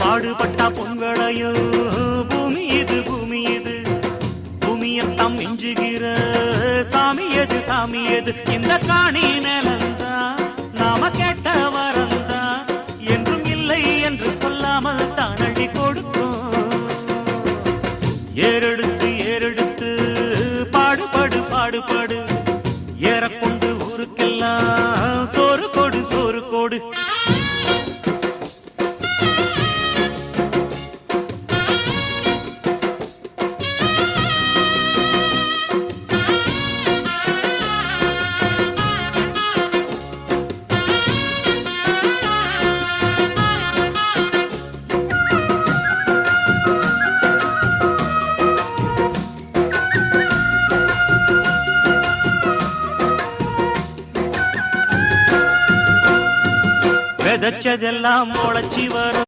பாடுபட்டா பொங்கலையும் பூமி இது பூமி இது பூமியத்தம் மிஞ்சுகிற சாமி எது சாமி எது இந்த காணி நிலந்தா நாம கேட்ட வரந்தா என்றும் இல்லை என்று சொல்லாமல் தான் அள்ளி கொடுக்கும் ஏறெடுத்து ஏறெடுத்து பாடுபடு பாடுபடு ஏறக்கொண்டு ஊருக்கெல்லாம் சோறு கொடு சோறு கொடு விதைச்சதெல்லாம் முளைச்சி வரும்